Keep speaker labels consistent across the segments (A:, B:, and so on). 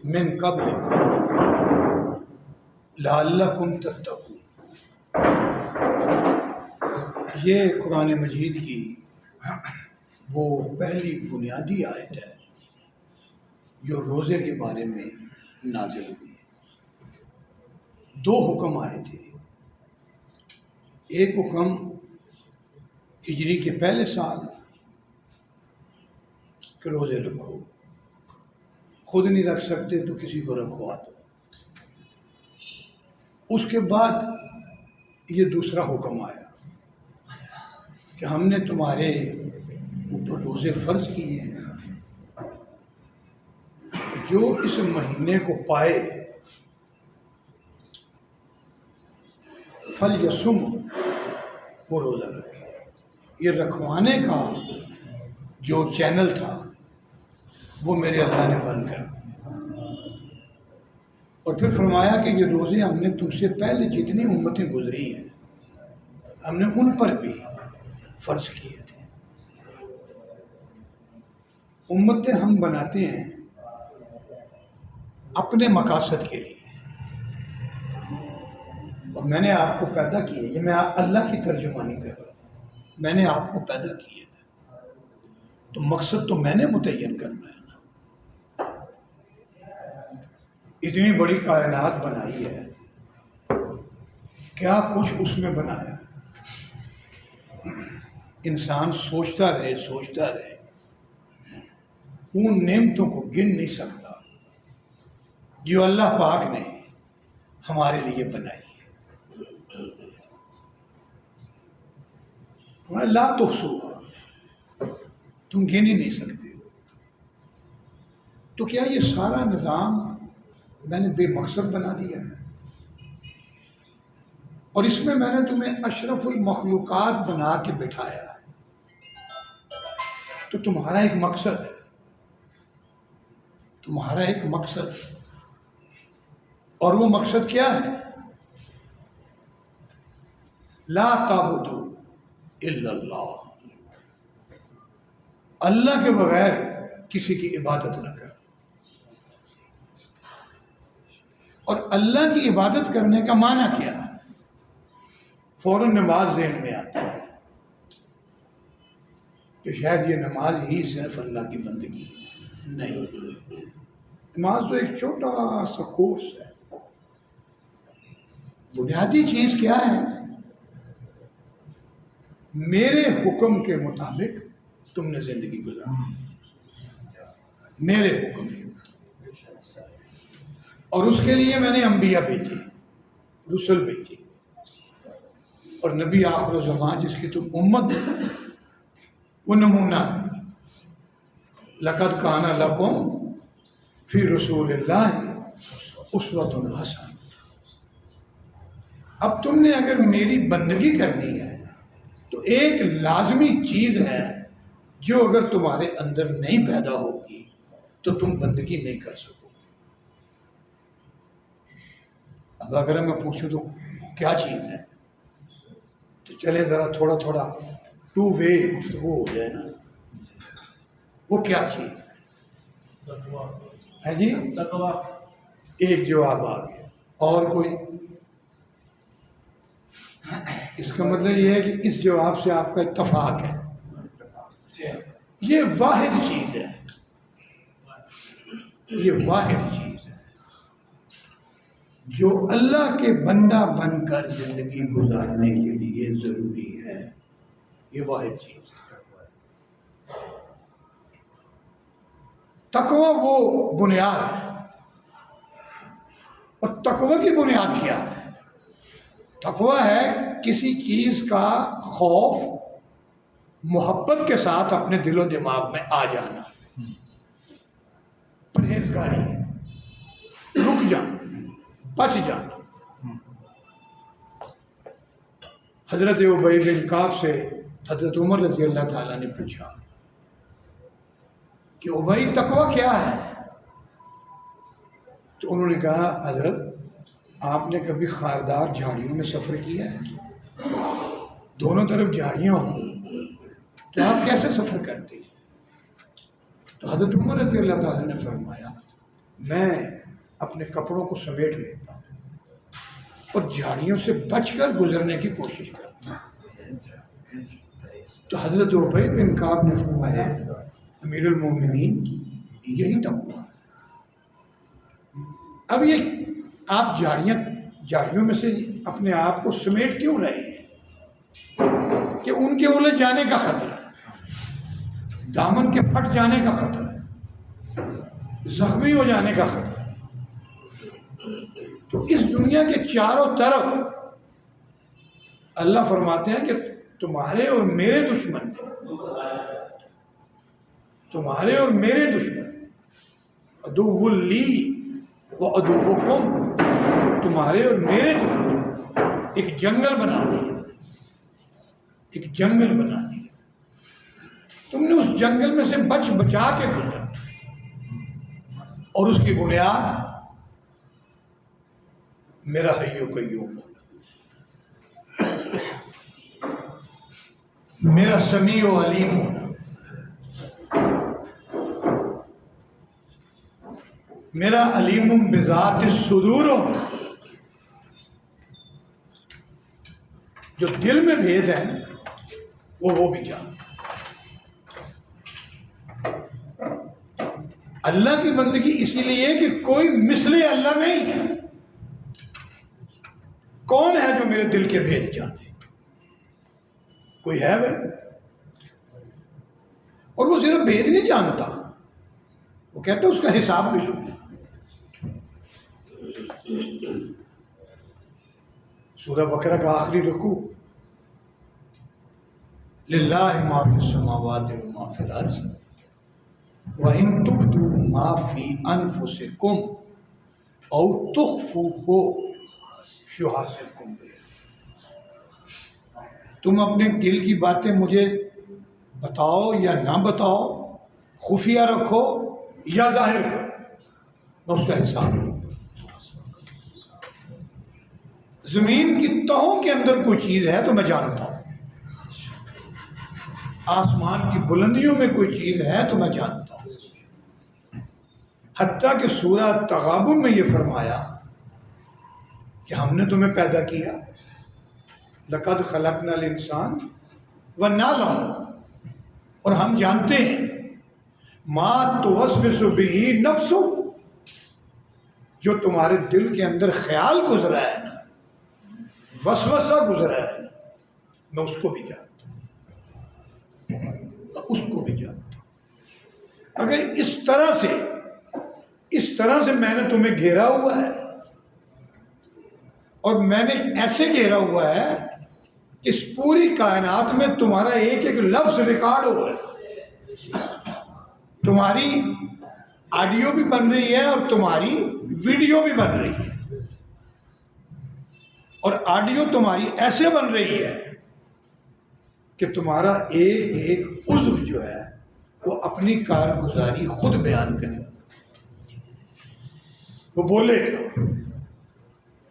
A: من قبل لعلکم تتقون، یہ قرآن مجید کی وہ پہلی بنیادی آیت ہے جو روزے کے بارے میں نازل ہوئی۔ دو حکم آئے تھے، ایک حکم ہجری کے پہلے سال کہ روزے رکھو، خود نہیں رکھ سکتے تو کسی کو رکھوا دو۔ اس کے بعد یہ دوسرا حکم آیا کہ ہم نے تمہارے اوپر روزے فرض کیے ہیں، جو اس مہینے کو پائے فلیصم، وہ روزہ رکھے۔ یہ رکھوانے کا جو چینل تھا وہ میرے اللہ نے بند کر دیا، اور پھر فرمایا کہ یہ روزے ہم نے تم سے پہلے جتنی امتیں گزری ہیں ہم نے ان پر بھی فرض کیے تھے۔ امتیں ہم بناتے ہیں اپنے مقاصد کے لیے، اور میں نے آپ کو پیدا کیا، یہ میں اللہ کی ترجمانی کر رہا ہوں، میں نے آپ کو پیدا کیا تو مقصد تو میں نے متعین کرنا ہے نا۔ اتنی بڑی کائنات بنائی ہے، کیا کچھ اس میں بنایا، انسان سوچتا رہے ان نعمتوں کو گن نہیں سکتا جو اللہ پاک نے ہمارے لیے بنائی ہے۔ لا تحصوها، تم گن ہی نہیں سکتے۔ تو کیا یہ سارا نظام میں نے بے مقصد بنا دیا ہے؟ اور اس میں نے تمہیں اشرف المخلوقات بنا کے بٹھایا ہے، تو تمہارا ایک مقصد ہے، تمہارا ایک مقصد، اور وہ مقصد کیا ہے؟ لا تعبدوا الا اللہ، اللہ کے بغیر کسی کی عبادت نہ کر۔ اور اللہ کی عبادت کرنے کا معنی کیا ہے؟ فوراً نماز ذہن میں آتی ہے کہ شاید یہ نماز ہی صرف اللہ کی بندگی ہے۔ نہیں، نماز تو ایک چھوٹا سا کورس ہے۔ بنیادی چیز کیا ہے؟ میرے حکم کے مطابق تم نے زندگی گزاری، میرے حکم کے مطابق، اور اس کے لیے میں نے انبیاء بھیجے، رسل بھیجے، اور نبی آخر الزمان جس کی تم امت ہو وہ نمونہ۔ لقد کان لکم فی رسول اللہ اسوۃ حسنہ۔ اب تم نے اگر میری بندگی کرنی ہے تو ایک لازمی چیز ہے جو اگر تمہارے اندر نہیں پیدا ہوگی تو تم بندگی نہیں کر سکو۔ اب اگر میں پوچھوں تو کیا چیز ہے، تو چلے ذرا تھوڑا ٹو وے گفتگو ہو جائے نا۔ وہ کیا چیز ہے جی؟ تقویٰ۔ ایک جواب آ گیا، اور کوئی؟ اس کا مطلب یہ ہے کہ اس جواب سے آپ کا اتفاق ہے۔ یہ واحد چیز ہے، یہ واحد چیز ہے جو اللہ کے بندہ بن کر زندگی گزارنے کے لیے ضروری ہے۔ یہ واحد چیز ہے تقویٰ، وہ بنیاد ہے۔ اور تقویٰ کی بنیاد کیا ہے؟ تقویٰ ہے کسی چیز کا خوف محبت کے ساتھ اپنے دل و دماغ میں آ جانا، پرہیزگاری، رک جانا، بچ جانا۔ حضرت ابی بن کعب سے حضرت عمر رضی اللہ تعالیٰ نے پوچھا کہ ابی تقویٰ کیا ہے؟ تو انہوں نے کہا حضرت آپ نے کبھی خاردار جھاڑیوں میں سفر کیا ہے؟ دونوں طرف جھاڑیاں ہوں تو آپ کیسے سفر کرتے ہیں؟ تو حضرت عمر رضی اللہ تعالیٰ نے فرمایا میں اپنے کپڑوں کو سمیٹ لیتا ہوں اور جھاڑیوں سے بچ کر گزرنے کی کوشش کرتا ہوں۔ تو حضرت ابی بن کعب نے فرمایا امیر المومنین یہی تقویٰ۔ اب یہ آپ جھاڑیوں میں سے اپنے آپ کو سمیٹ کیوں رہے ہیں کہ ان کے الجھ جانے کا خطرہ ہے، دامن کے پھٹ جانے کا خطرہ ہے، زخمی ہو جانے کا خطرہ ہے۔ تو اس دنیا کے چاروں طرف اللہ فرماتے ہیں کہ تمہارے اور میرے دشمن، تمہارے اور میرے دشمن، عدو لی و عدوکم، تمہارے اور میرے دشمن ایک جنگل بنا دیا، ایک جنگل بنا دیا۔ تم نے اس جنگل میں سے بچا کے گزرنا، اور اس کی بنیاد میرا حی و قیوم ہونا، میرا سمیع و علیم ہونا، میرا علیم بذات الصدور ہونا۔ جو دل میں بھید ہے نا وہ بھی جانتا۔ اللہ کی بندگی اسی لیے کہ کوئی مثل اللہ نہیں ہے۔ کون ہے جو میرے دل کے بھید جانے؟ کوئی ہے وہ؟ اور وہ صرف بھید نہیں جانتا، وہ کہتا ہے اس کا حساب بھی لو۔ سورہ بقرہ کا آخری رکوع، للہ ما فی السماوات و ما فی الارض وَإِن تُبْدُوا مَا فِي أَنفُسِكُمْ أَوْ تُخْفُوهُ يُحَاسِبْكُم بِهِ۔ تم اپنے دل کی باتیں مجھے بتاؤ یا نہ بتاؤ، خفیہ رکھو یا ظاہر کرو، میں اس کا حساب لوں۔ زمین کی تہوں کے اندر کوئی چیز ہے تو میں جانتا ہوں، آسمان کی بلندیوں میں کوئی چیز ہے تو میں جانتا ہوں۔ حتیٰ کہ سورہ تغابن میں یہ فرمایا کہ ہم نے تمہیں پیدا کیا، لقد خلقنا الانسان ونعلم، اور ہم جانتے ہیں ما توسوس بہ نفس، جو تمہارے دل کے اندر خیال گزرا ہے نا، وسوسہ گزرا ہے، میں اس کو بھی جانتا ہوں، میں اس کو بھی جانتا ہوں۔ اگر اس طرح سے میں نے تمہیں گھیرا ہوا ہے، اور میں نے ایسے گھیرا ہوا ہے کہ اس پوری کائنات میں تمہارا ایک ایک لفظ ریکارڈ ہو رہا ہے، تمہاری آڈیو بھی بن رہی ہے اور تمہاری ویڈیو بھی بن رہی ہے، اور آڈیو تمہاری ایسے بن رہی ہے کہ تمہارا ایک ایک عضو جو ہے وہ اپنی کارگزاری خود بیان کرے گا، وہ بولے گا،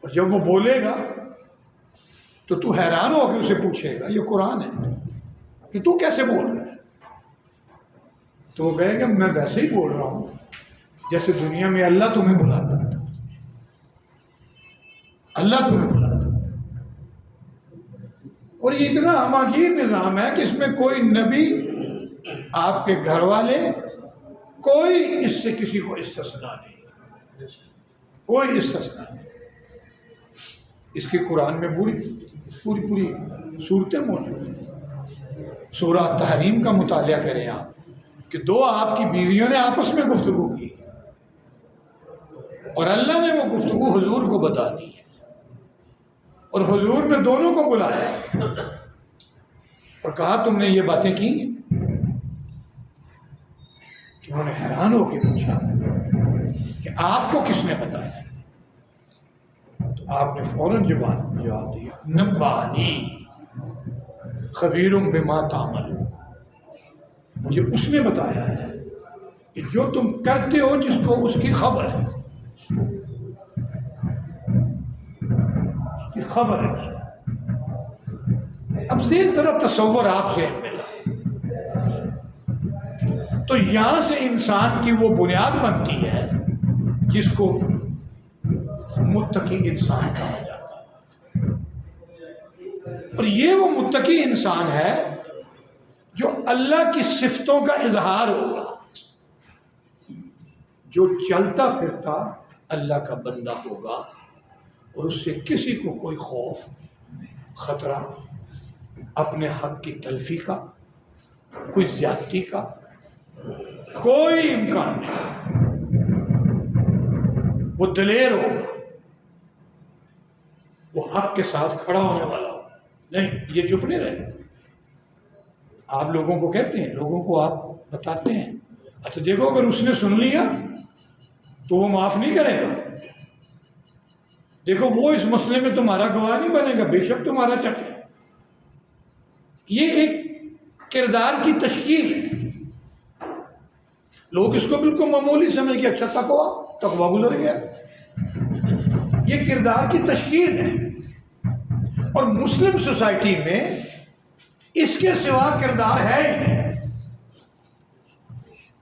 A: اور جب وہ بولے گا تو حیران ہو کے اسے پوچھے گا، یہ قرآن ہے کہ تو کیسے بول رہا ہے؟ تو وہ کہے گا میں ویسے ہی بول رہا ہوں جیسے دنیا میں اللہ تمہیں بلاتا تھا، اللہ تمہیں بلاتا تھا۔ اور یہ اتنا ہماگیر نظام ہے کہ اس میں کوئی نبی، آپ کے گھر والے، کوئی اس سے کسی کو استثناء نہیں، کوئی استثناء نہیں۔ اس کی قرآن میں پوری صورتیں موجود ہیں۔ سورہ تحریم کا مطالعہ کریں آپ کہ دو آپ کی بیویوں نے آپس میں گفتگو کی، اور اللہ نے وہ گفتگو حضور کو بتا دی ہے، اور حضور نے دونوں کو بلایا اور کہا تم نے یہ باتیں کی؟ کہ انہوں نے حیران ہو کے پوچھا کہ آپ کو کس نے بتایا؟ تو آپ نے فوراً جواب دیا، نبانی خبیر بما تعملون، مجھے اس نے بتایا ہے کہ جو تم کرتے ہو جس کو اس کی خبر ہے، یہ خبر ہے۔ اب سے ذرا تصور آپ سے ملا تو یہاں سے انسان کی وہ بنیاد بنتی ہے جس کو متقی انسان کہا جاتا ہے. اور یہ وہ متقی انسان ہے جو اللہ کی صفتوں کا اظہار ہوگا، جو چلتا پھرتا اللہ کا بندہ ہوگا اور اس سے کسی کو کوئی خوف، خطرہ، اپنے حق کی تلفی کا، کوئی زیادتی کا کوئی امکان نہیں. وہ دلیر ہو، وہ حق کے ساتھ کھڑا ہونے والا ہو. نہیں، یہ چپ نہیں رہے. آپ لوگوں کو کہتے ہیں، لوگوں کو آپ بتاتے ہیں، اچھا دیکھو اگر اس نے سن لیا تو وہ معاف نہیں کرے گا. دیکھو وہ اس مسئلے میں تمہارا گواہ نہیں بنے گا، بے شک تمہارا چچا ہے. یہ ایک کردار کی تشکیل ہے. لوگ اس کو بالکل معمولی سمجھ کے اچھا تقویٰ گزر گیا. یہ کردار کی تشکیل ہے. اور مسلم سوسائٹی میں اس کے سوا کردار ہے ہی نہیں.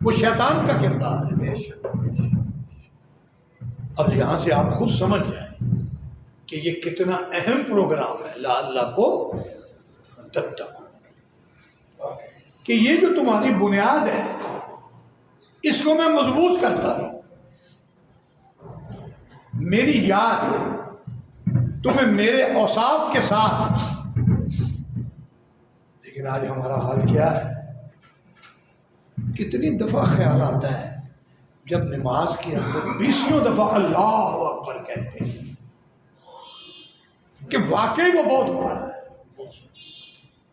A: وہ شیطان کا کردار ہے. اب یہاں سے آپ خود سمجھ جائیں کہ یہ کتنا اہم پروگرام ہے. لعلکم کو تتقون، کہ یہ جو تمہاری بنیاد ہے اس کو میں مضبوط کرتا ہوں. میری یاد تمہیں میرے اوصاف کے ساتھ. لیکن آج ہمارا حال کیا ہے؟ کتنی دفعہ خیال آتا ہے جب نماز کے اندر 20 دفعہ اللہ اکبر کہتے ہیں کہ واقعی وہ بہت بڑا ہے.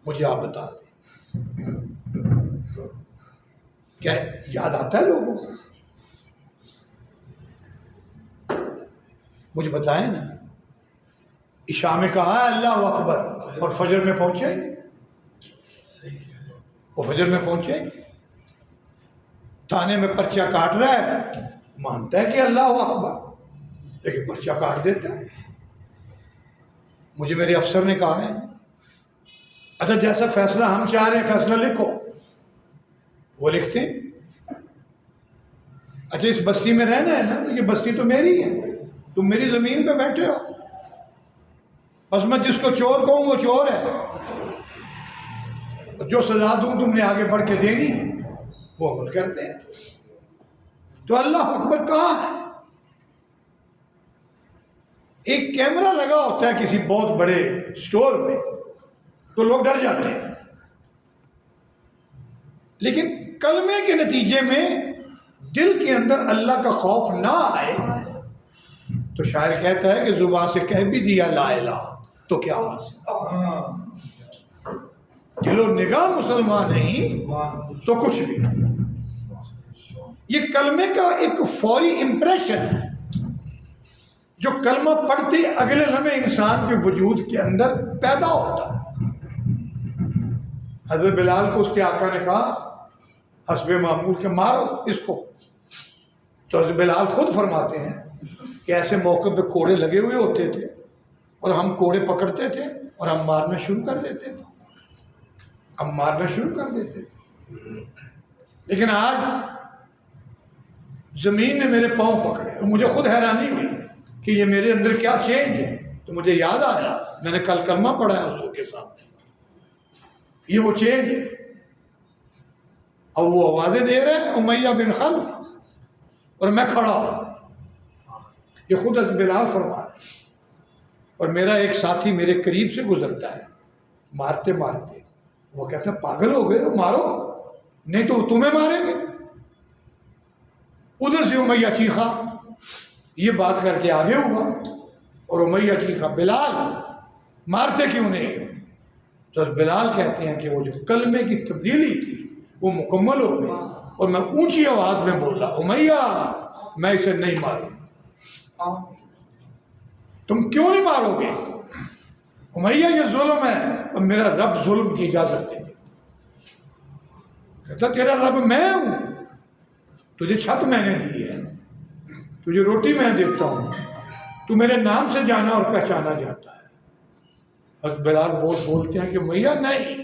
A: مجھے آپ بتا دیں، کیا یاد آتا ہے لوگوں کو؟ مجھے بتائیں نا. عشاء میں کہا ہے اللہ اکبر اور فجر میں پہنچے گے، وہ فجر میں پہنچے گے. تھانے میں پرچہ کاٹ رہا ہے، مانتا ہے کہ اللہ اکبر، لیکن پرچہ کاٹ دیتا ہے. مجھے میرے افسر نے کہا ہے اچھا جیسا فیصلہ ہم چاہ رہے ہیں فیصلہ لکھو. وہ لکھتے ہیں. اچھا اس بستی میں رہنا ہے نا، یہ بستی تو میری ہے، تم میری زمین پہ بیٹھے ہو، بس میں جس کو چور کہوں وہ چور ہے، جو سزا دوں تم نے آگے بڑھ کے دینی، وہ عمل کرتے ہیں. تو اللہ اکبر کہاں ہے؟ ایک کیمرہ لگا ہوتا ہے کسی بہت بڑے اسٹور میں تو لوگ ڈر جاتے ہیں. لیکن کلمے کے نتیجے میں دل کے اندر اللہ کا خوف نہ آئے تو شاعر کہتا ہے کہ زبان سے کہہ بھی دیا لا الہ تو کیا حاصل. دل و نگاہ مسلمان نہیں تو کچھ بھی. یہ کلمے کا ایک فوری امپریشن ہے جو کلمہ پڑھتے اگلے لمحے انسان کے وجود کے اندر پیدا ہوتا ہے. حضرت بلال کو اس کے آقا نے کہا حسب معمول کے مارو اس کو. تو حضرت بلال خود فرماتے ہیں کہ ایسے موقع پہ کوڑے لگے ہوئے ہوتے تھے اور ہم کوڑے پکڑتے تھے اور ہم مارنا شروع کر دیتے تھے. لیکن آج زمین نے میرے پاؤں پکڑے اور مجھے خود حیرانی ہوئی کہ یہ میرے اندر کیا چینج ہے. تو مجھے یاد آیا میں نے کل کلمہ پڑھا ہے حضور کے سامنے، یہ وہ چینج ہے. اب وہ آوازیں دے رہے ہیں امیہ بن خلف اور میں کھڑا ہوں. یہ خود حضرت بلال فرما رہے ہیں. اور میرا ایک ساتھی میرے قریب سے گزرتا ہے مارتے مارتے، وہ کہتا ہے پاگل ہو گئے مارو نہیں تو تمہیں ماریں گے. ادھر سے امیہ چیخا، یہ بات کر کے آگے ہوا اور امیہ چیخا بلال مارتے کیوں نہیں؟ تو بلال کہتے ہیں کہ وہ جو کلمے کی تبدیلی تھی وہ مکمل ہو گئی اور میں اونچی آواز میں بولا امیہ میں اسے نہیں ماروں. تم کیوں نہیں مارو گے؟ امیہ یہ ظلم ہے اور میرا رب ظلم کی اجازت نہیں. کہتا تیرا رب میں ہوں، تجھے چھت میں نے دی ہے، تجھے روٹی میں دیتا ہوں، تو میرے نام سے جانا اور پہچانا جاتا ہے. حضرت بلال بولتے ہیں کہ امیہ نہیں،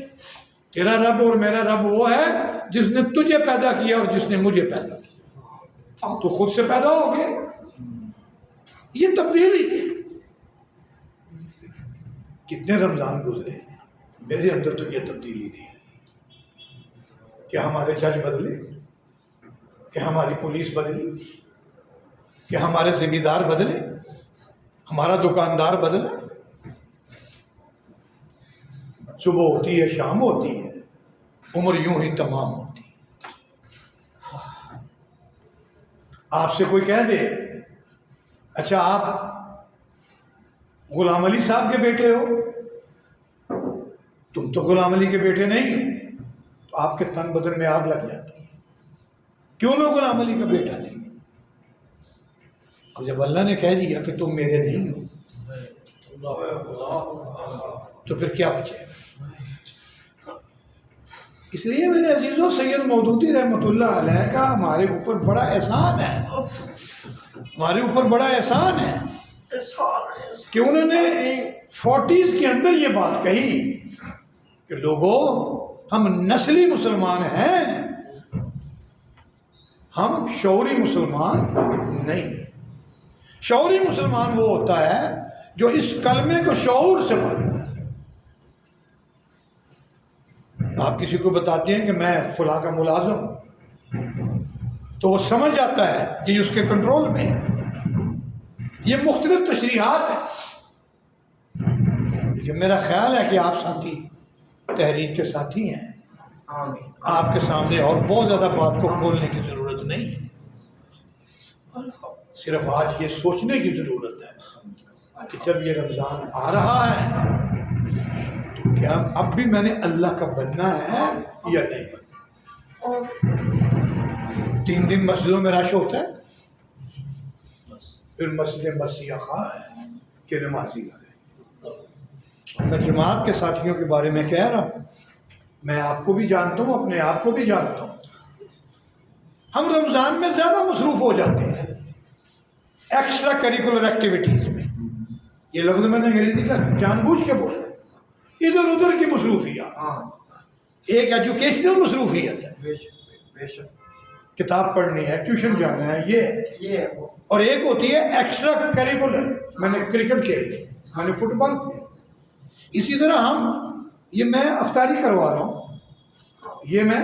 A: تیرا رب اور میرا رب وہ ہے جس نے تجھے پیدا کیا اور جس نے مجھے پیدا کیا. تو خود سے پیدا ہو گئے یہ تبدیلی ہے. کتنے رمضان گزرے میرے اندر تو یہ تبدیلی نہیں ہے. کیا ہمارے جج بدلے؟ کہ ہماری پولیس بدلی؟ کہ ہمارے ذمہ دار بدلے؟ ہمارا دکاندار بدلا؟ صبح ہوتی ہے شام ہوتی ہے، عمر یوں ہی تمام ہوتی ہے. آپ سے کوئی کہہ دے اچھا آپ غلام علی صاحب کے بیٹے ہو، تم تو غلام علی کے بیٹے نہیں ہو، تو آپ کے تن بدن میں آگ لگ جاتی ہے. کیوں میں غلام علی کا بیٹا نہیں؟ اور جب اللہ نے کہہ دیا کہ تم میرے نہیں ہو تو پھر کیا بچے؟ اس لیے میرے عزیزوں سید مودودی رحمۃ اللہ علیہ کا ہمارے اوپر بڑا احسان ہے، ہمارے اوپر بڑا احسان ہے کہ انہوں نے 40s کے اندر یہ بات کہی کہ لوگوں ہم نسلی مسلمان ہیں، ہم شعوری مسلمان نہیں. شعوری مسلمان وہ ہوتا ہے جو اس کلمے کو شعور سے پڑھتا ہے. آپ کسی کو بتاتے ہیں کہ میں فلاں کا ملازم ہوں تو وہ سمجھ جاتا ہے کہ اس کے کنٹرول میں ہے. یہ مختلف تشریحات ہیں، لیکن میرا خیال ہے کہ آپ ساتھی تحریک کے ساتھی ہیں. آپ کے سامنے اور بہت زیادہ بات کو کھولنے کی ضرورت نہیں ہے، صرف آج یہ سوچنے کی ضرورت ہے کہ جب یہ رمضان آ رہا ہے تو کیا اب بھی میں نے اللہ کا بننا ہے یا نہیں بننا. 3 دن مسجدوں میں رش ہوتا ہے، پھر مسجد مرثیہ خواہ ہے کہ نمازی ہے. میں جماعت کے ساتھیوں کے بارے میں کہہ رہا ہوں، میں آپ کو بھی جانتا ہوں، اپنے آپ کو بھی جانتا ہوں. ہم رمضان میں زیادہ مصروف ہو جاتے ہیں ایکسٹرا کریکولر ایکٹیویٹیز میں. یہ لفظ میں نے انگریزی کا جان بوجھ کے بولا. ادھر ادھر کی مصروفیات، ایک ایجوکیشنل مصروفیت ہے، کتاب پڑھنی ہے، ٹیوشن جانا ہے، یہ اور ایک ہوتی ہے ایکسٹرا کریکولر. میں نے کرکٹ کھیلی، میں نے فٹ بال کھیلی. اسی طرح یہ میں افطاری کروا رہا ہوں، یہ میں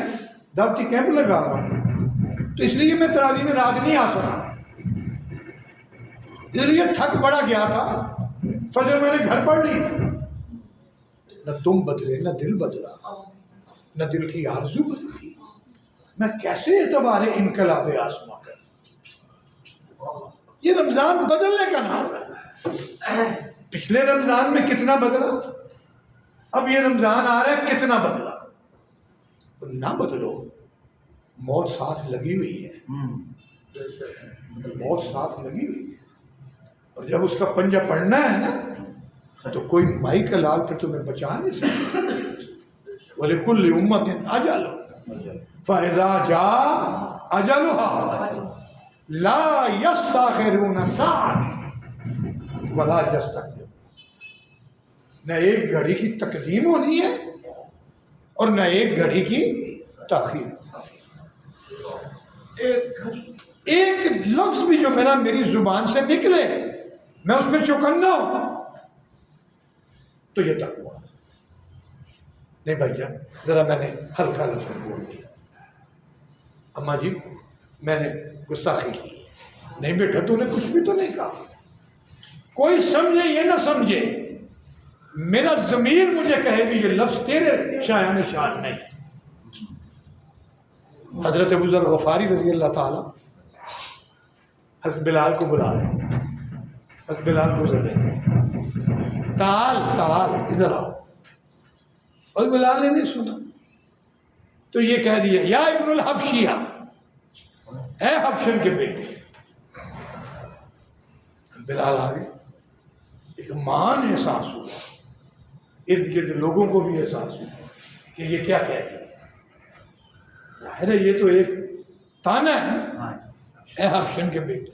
A: دعوتی کیمپ لگا رہا ہوں، تو اس لیے میں تراویح میں رات نہیں آ سکا. اس لیے تھک بڑا گیا تھا، فجر میں نے گھر پڑھ لی تھی. نہ تم بدلے، نہ دل بدلا، نہ دل کی آرزو بدلی. میں کیسے اعتبار انقلاب آسماں کروں؟ یہ رمضان بدلنے کا نام ہے. پچھلے رمضان میں کتنا بدلا، اب یہ رمضان آ رہا ہے کتنا بدلا. نہ بدلو، موت ساتھ لگی ہوئی ہے، موت ساتھ لگی ہوئی ہے. اور جب اس کا پنجہ پڑنا ہے نا تو کوئی مائی کا لال پہ تمہیں بچا نہیں سکتا. وَلِكُلِّ أُمَّةٍ أَجَلٌ فَإِذَا جَاءَ أَجَلُهَا لَا يَسْتَأْخِرُونَ سَاعَةً وَلَا يَسْتَقْدِمُونَ. نہ ایک گھڑی کی تقدیم ہونی ہے اور نہ ایک گھڑی کی تاخیر. ایک لفظ بھی جو میری زبان سے نکلے میں اس پہ چوکنا ہوں تو یہ تقویٰ نہیں. بھائی جان ذرا میں نے ہلکا لفظ بول دیا، اماں جی میں نے گستاخی کی. نہیں بیٹا تو نے کچھ بھی تو نہیں کہا. کوئی سمجھے یہ نہ سمجھے، میرا ضمیر مجھے کہے کہ یہ لفظ تیرے شایان شان نہیں. حضرت ابو ذر غفاری رضی اللہ تعالیٰ حضرت بلال کو بلا رہے، حضرت بلال گزر رہے، تعال تعال ادھر آؤ. اور بلال نے نہیں سنا تو یہ کہہ دیا یا ابن الحبشیہ، اے حبشن کے بیٹے. بلال آ گئے. ایک مان احساس ہوا، ارد گرد لوگوں کو بھی احساس ہوا کہ یہ کیا کہہ رہے ہیں. ظاہر ہے یہ تو ایک تانا ہے، اے حبشن کے بیٹے.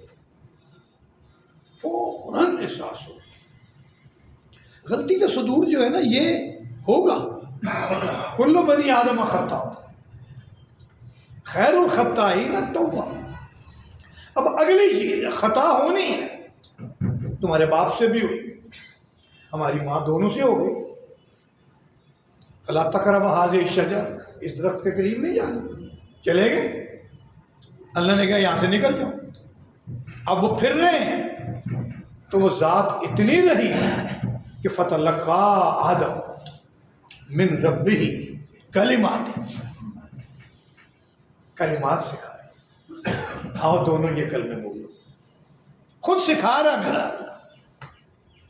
A: فوراً احساس ہو. غلطی کا صدور جو ہے نا یہ ہوگا. کل بنی آدم خطا، خیر الخطائین التواب. اب اگلی چیز خطا ہونی ہے، تمہارے باپ سے بھی ہوئی، ہماری ماں دونوں سے ہو گئی۔ فلا تقربا هذه الشجرة، اس درخت کے قریب نہیں جانا۔ چلے گئے، اللہ نے کہا یہاں سے نکل جاؤ۔ اب وہ پھر رہے ہیں تو وہ ذات اتنی رہی کہ فتلقى آدم من ربه کلمات سکھائے، آؤ دونوں یہ کلمے بولو، خود سکھا رہا میرا اللہ،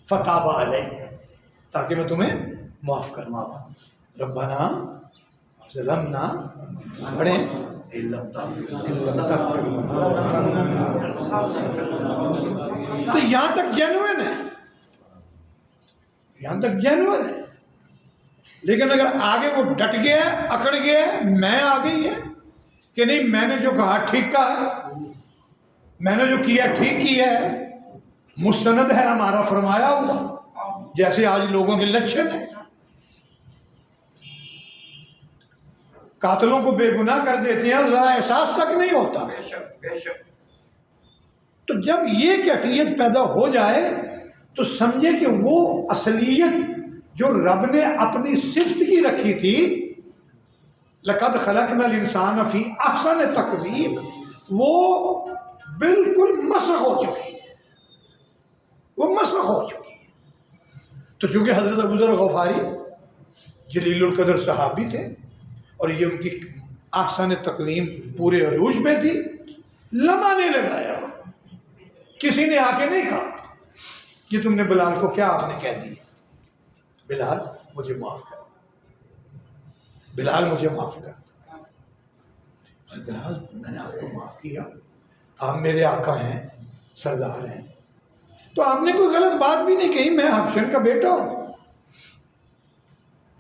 A: فتاب علیہ، تاکہ میں تمہیں معاف کروں۔ ربنا ظلمنا، پڑھیں تو یہاں تک جینوئن ہے، یہاں تک جینوئن ہے، لیکن اگر آگے وہ ڈٹ گیا، اکڑ گیا، میں آ گئی ہے کہ نہیں میں نے جو کہا ٹھیک کہا ہے، میں نے جو کیا ٹھیک کیا ہے، مستند ہے ہمارا فرمایا ہوا، جیسے آج لوگوں کے لچھن ہے، قاتلوں کو بے گناہ کر دیتے ہیں اور ذرا احساس تک نہیں ہوتا۔ تو جب یہ کیفیت پیدا ہو جائے تو سمجھے کہ وہ اصلیت جو رب نے اپنی صفت کی رکھی تھی، لقد خلقنا الانسان فی احسن تقویم، وہ بالکل مسخ ہو چکی ہے، وہ مسخ ہو چکی ہے۔ تو چونکہ حضرت ابو ذر غفاری جلیل القدر صحابی تھے اور یہ ان کی احسن تقویم پورے عروج میں تھی، لمحہ نہیں لگایا، کسی نے آ کے نہیں کہا کہ تم نے بلال کو کیا آپ نے کہہ دیا، بلال مجھے معاف کر، بلال مجھے معاف کر، بلال میں نے آپ کو معاف کیا، آپ میرے آقا ہیں، سردار ہیں، تو آپ نے کوئی غلط بات بھی نہیں کہی، میں حبشن کا بیٹا ہوں،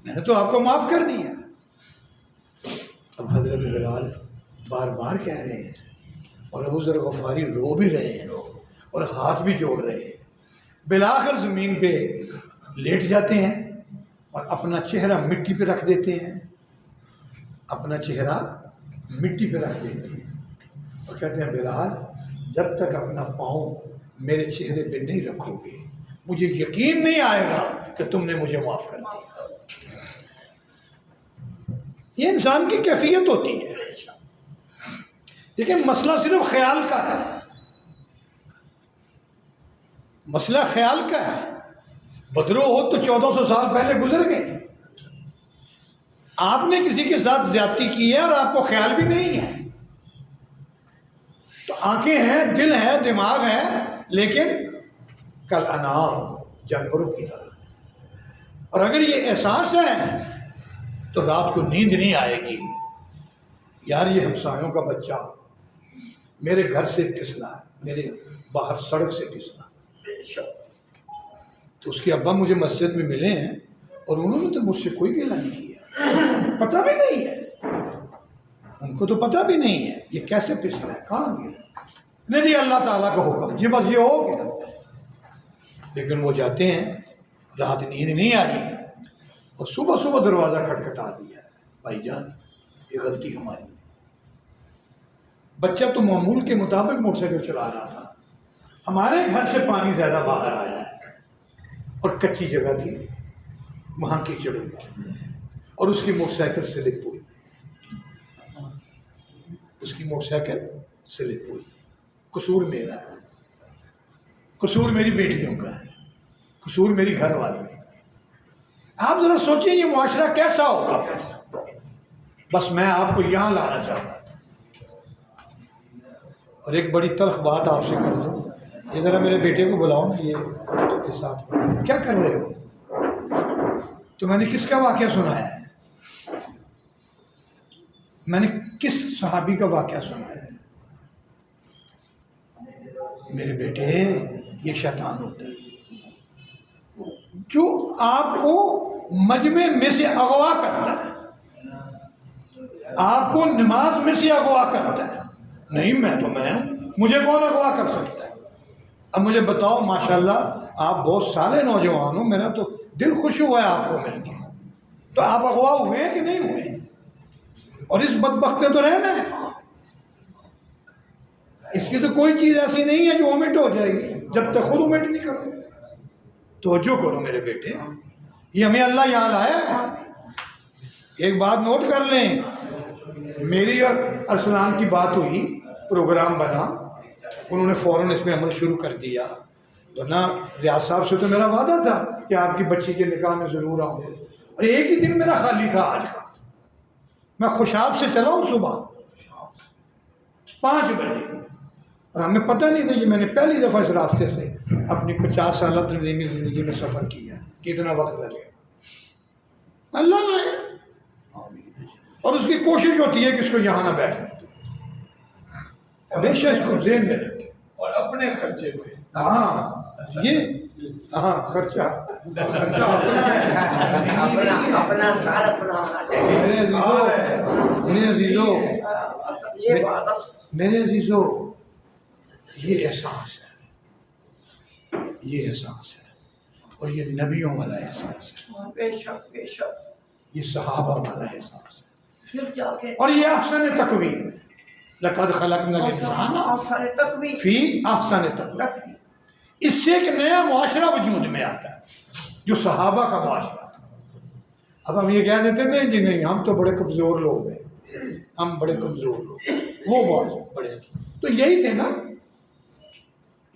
A: میں نے تو آپ کو معاف کر دیا۔ اب حضرت بلال بار بار کہہ رہے ہیں اور ابو ذر غفاری رو بھی رہے ہیں اور ہاتھ بھی جوڑ رہے ہیں، بالآخر زمین پہ لیٹ جاتے ہیں اور اپنا چہرہ مٹی پہ رکھ دیتے ہیں، اپنا چہرہ مٹی پہ رکھ دیتے ہیں اور کہتے ہیں بلال جب تک اپنا پاؤں میرے چہرے پہ نہیں رکھو گے مجھے یقین نہیں آئے گا کہ تم نے مجھے معاف کر دیا۔ یہ انسان کی کیفیت ہوتی ہے، لیکن مسئلہ صرف خیال کا ہے، مسئلہ خیال کا ہے۔ بدرو ہو تو 1400 سال پہلے گزر گئے، آپ نے کسی کے ساتھ زیادتی کی ہے اور آپ کو خیال بھی نہیں ہے، تو آنکھیں ہیں، دل ہے، دماغ ہے، لیکن کل انعام جانوروں کی طرح، اور اگر یہ احساس ہے تو رات کو نیند نہیں آئے گی، یار یہ ہمسایوں کا بچہ میرے گھر سے پھسلا ہے، میرے باہر سڑک سے پھسلا، تو اس کے ابا مجھے مسجد میں ملے ہیں اور انہوں نے تو مجھ سے کوئی گلہ نہیں کیا، پتہ بھی نہیں ہے ان کو، تو پتہ بھی نہیں ہے یہ کیسے پھسلا ہے، کہاں گیا، نہیں جی اللہ تعالیٰ کا حکم، یہ بس یہ ہو گیا۔ لیکن وہ جاتے ہیں، رات نیند نہیں آئی اور صبح صبح دروازہ کھٹکھٹا دیا، بھائی جان یہ غلطی ہماری، بچہ تو معمول کے مطابق موٹر سائیکل چلا رہا تھا، ہمارے گھر سے پانی زیادہ باہر آیا اور کچی جگہ تھی، وہاں کیچڑ ہوا اور اس کی موٹر سائیکل سلپ ہوئی، اس کی موٹر سائیکل سلپ ہوئی، قصور میرا ہے، قصور میری بیٹیوں کا ہے، قصور میری گھر والوں کا۔ آپ ذرا سوچیں یہ معاشرہ کیسا ہوگا، بس میں آپ کو یہاں لانا چاہتا ہوں۔ اور ایک بڑی تلخ بات آپ سے کر دوں، یہ ذرا میرے بیٹے کو بلاؤ نا، یہ کے ساتھ کیا کر رہے ہو؟ تو میں نے کس کا واقعہ سنایا ہے، میں نے کس صحابی کا واقعہ سنایا ہے؟ میرے بیٹے یہ شیطان ہوتا ہے جو آپ کو مجمع میں سے اغوا کرتا ہے، آپ کو نماز میں سے اغوا کرتا ہے، نہیں میں تو میں ہوں، مجھے کون اغوا کر سکتا ہے؟ اب مجھے بتاؤ، ماشاءاللہ آپ بہت سارے نوجوان ہو، میرا تو دل خوش ہوا ہے آپ کو مل کے، تو آپ اغوا ہوئے کہ نہیں ہوئے؟ اور اس بدبخت نے تو رہنا ہے، اس کی تو کوئی چیز ایسی نہیں ہے جو اومٹ ہو جائے گی جب تک خود اومٹ نہیں کرو. توجہ کرو میرے بیٹے، یہ ہمیں اللہ یہاں لایا ہے. ایک بات نوٹ کر لیں، میری اور ارسلان کی بات ہوئی، پروگرام بنا، انہوں نے فوراً اس میں عمل شروع کر دیا. ورنہ ریاض صاحب سے تو میرا وعدہ تھا کہ آپ کی بچی کے نکاح میں ضرور آؤں گے، اور ایک ہی دن میرا خالی تھا آج کا. میں خوشاب سے چلا ہوں صبح 5 بجے، اور ہمیں پتہ نہیں تھا کہ میں نے پہلی دفعہ اس راستے سے اپنی 50 سالہ تنظیمی زندگی میں سفر کیا، کتنا وقت لگے. اللہ لائے، اور اس کی کوشش ہوتی ہے کہ اس کو یہاں نہ بیٹھنے دو، ہمیشہ اس کو ذہن میں رکھے،
B: اور اپنے خرچے پہ.
A: ہاں یہ ہاں خرچہ
C: اپنا سارا
A: میرے عزیزو یہ احساس ہے، یہ احساس ہے، اور یہ نبیوں والا احساس ہے،
C: بے شک بے شک.
A: یہ صحابہ والا احساس ہے،
C: پھر جا کے
A: اور یہ احسن تقویم. لقد خلقنا الانسان
C: آسان تقویم
A: فی احسن تقویم. اس سے ایک نیا معاشرہ وجود میں آتا ہے جو صحابہ کا معاشرہ. اب ہم یہ کہہ دیتے نہیں جی نہیں ہم تو بڑے کمزور لوگ ہیں، ہم بڑے کمزور لوگ، وہ بہت بڑے. تو یہی تھے نا،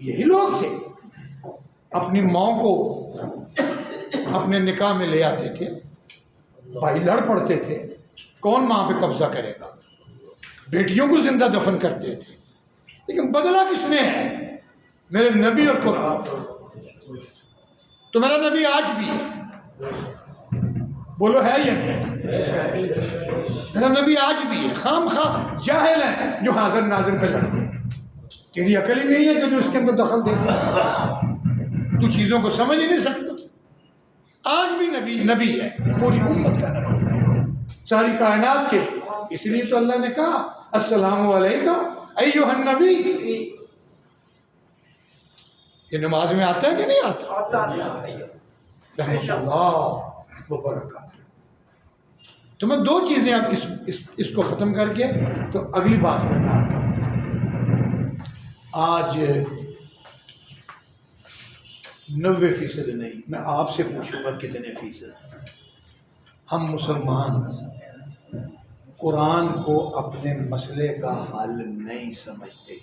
A: یہی لوگ تھے. اپنی ماں کو اپنے نکاح میں لے آتے تھے، بھائی لڑ پڑتے تھے، کون ماں پہ قبضہ کرے گا، بیٹیوں کو زندہ دفن کرتے تھے. لیکن بدلہ کس نے ہے؟ میرے نبی اور قرآن. تو میرا نبی آج بھی ہے، بولو ہے یا نہیں؟ میرا نبی آج بھی ہے. خام خواہ جاہل ہیں جو حاضر ناظر پہ لڑتے ہیں. تیری عقل ہی نہیں ہے کہ جو اس کے اندر دخل دے سکتا، تو چیزوں کو سمجھ ہی نہیں سکتا. آج بھی نبی ہے، پوری امت کا نبی، ساری کائنات کے لیے. اس لیے تو اللہ نے کہا السلام علیکم ایھا النبی. یہ نماز میں آتا ہے کہ نہیں آتا؟ رحمۃ اللہ وبرکاتہ. تو میں 2 چیزیں اب اس کو ختم کر کے تو اگلی بات میں آتا ہوں. آج 90% نہیں، میں آپ سے پوچھوں گا کتنے فیصد ہم مسلمان قرآن کو اپنے مسئلے کا حل نہیں سمجھتے؟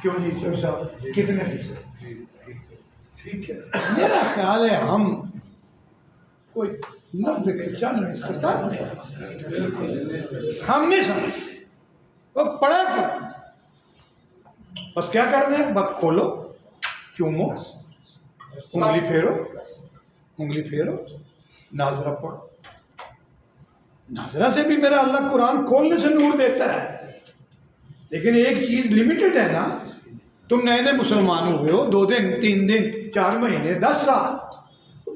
A: کیوں نہیں کیوں صاحب، کتنے فیصد؟ ٹھیک ہے، میرا خیال ہے ہم کوئی 90-95 ہم نہیں سمجھتے. وہ پڑھا کر بس کیا کرنا ہے، بس کھولو، چومو، انگلی پھیرو، ناظرہ پڑھو. ناظرہ سے بھی میرا اللہ قرآن کھولنے سے نور دیتا ہے. لیکن ایک چیز لمیٹڈ ہے نا. تم نئے نئے مسلمان ہوئے ہو، 2 دن 3 دن 4 مہینے 10 سال،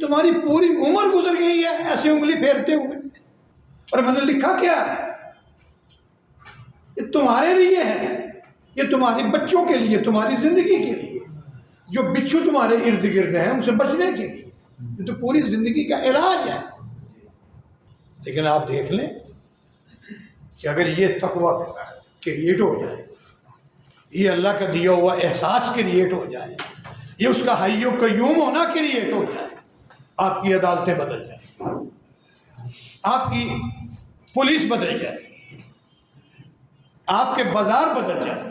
A: تمہاری پوری عمر گزر گئی ہے ایسے انگلی پھیرتے ہوئے. اور میں نے لکھا کیا ہے، یہ تمہارے لیے ہے، یہ تمہاری بچوں کے لیے، تمہاری زندگی کے لیے. جو بچھو تمہارے ارد گرد ہیں ان سے بچنے کے لیے، یہ تو پوری زندگی کا علاج ہے. لیکن آپ دیکھ لیں کہ اگر یہ تقویٰ کریٹ ہو جائے، یہ اللہ کا دیا ہوا احساس کریٹ ہو جائے، یہ اس کا حی و قیوم ہونا کریٹ ہو جائے، آپ کی عدالتیں بدل جائیں، آپ کی پولیس بدل جائے، آپ کے بازار بدل جائیں.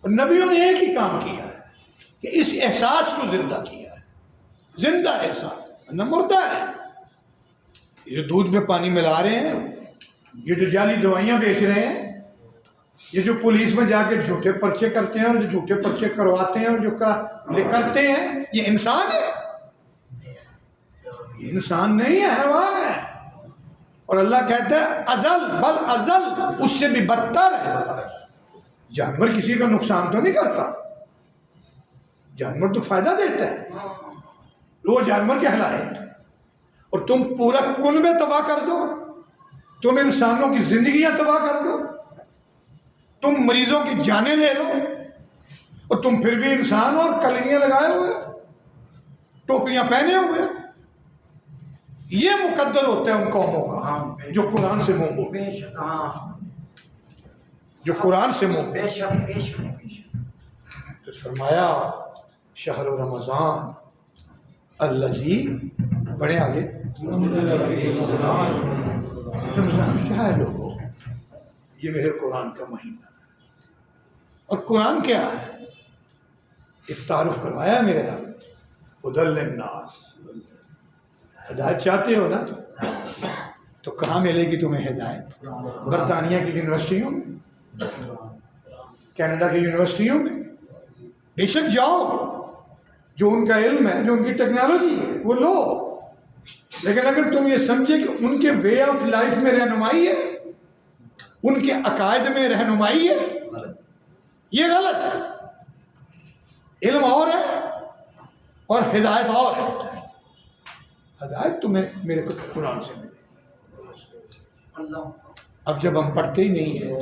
A: اور نبیوں نے ایک ہی کام کیا ہے کہ اس احساس کو زندہ کیا ہے. زندہ احساس نہ مردہ ہے. یہ دودھ میں پانی ملا رہے ہیں، یہ جو جعلی دوائیاں بیچ رہے ہیں، یہ جو پولیس میں جا کے جھوٹے پرچے کرتے ہیں اور جو جھوٹے پرچے کرواتے ہیں اور جو کرتے ہیں، یہ انسان ہے؟ یہ انسان نہیں ہے، حیوان ہے. اور اللہ کہتا ہے ازل بل ازل، اس سے بھی بدتر ہے. جانور کسی کا نقصان تو نہیں کرتا، جانور تو فائدہ دیتا ہے، وہ جانور کہلائے. اور تم پورا کنبے تباہ کر دو، تم انسانوں کی زندگیاں تباہ کر دو، تم مریضوں کی جانیں لے لو، اور تم پھر بھی انسان اور کلگیاں لگائے ہوئے، ٹوپیاں پہنے ہوئے. یہ مقدر ہوتا ہے ان قوموں کا جو قرآن سے منہ موڑ. جو قرآن سے منہ
C: بے شک بے شک بے شک
A: تو فرمایا شہر رمضان الذی بڑے آگے رمضان کیا ہے لوگوں؟ یہ میرے قرآن کا مہینہ ہے۔ اور قرآن کیا ہے؟ ایک تعارف کروایا میرے رب، ہدی للناس، ہدایت چاہتے ہو نا تو کہاں ملے گی تمہیں ہدایت؟ برطانیہ کی یونیورسٹیوں میں، کینیڈا کی یونیورسٹیوں میں بے شک جاؤ، جو ان کا علم ہے، جو ان کی ٹیکنالوجی ہے وہ لو، لیکن اگر تم یہ سمجھے کہ ان کے وے آف لائف میں رہنمائی ہے، ان کے عقائد میں رہنمائی ہے، یہ غلط ہے۔ علم اور ہے اور ہدایت اور ہے۔ ہدایت تمہیں میرے قرآن سے ملے۔ اب جب ہم پڑھتے ہی نہیں ہیں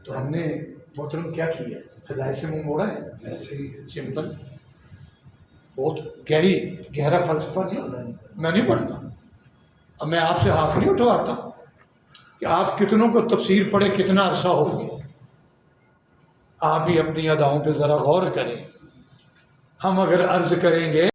A: تو ہم نے محترم کیا کیا؟ ہدایت سے منہ موڑا ہے؟ سمپل، بہت گہرا فلسفہ نہیں، میں نہیں پڑھتا۔ اب میں آپ سے ہاتھ نہیں اٹھواتا کہ آپ کتنوں کو تفسیر پڑھے کتنا عرصہ ہو گیا، آپ ہی اپنی اداؤں پہ ذرا غور کریں۔ ہم اگر عرض کریں گے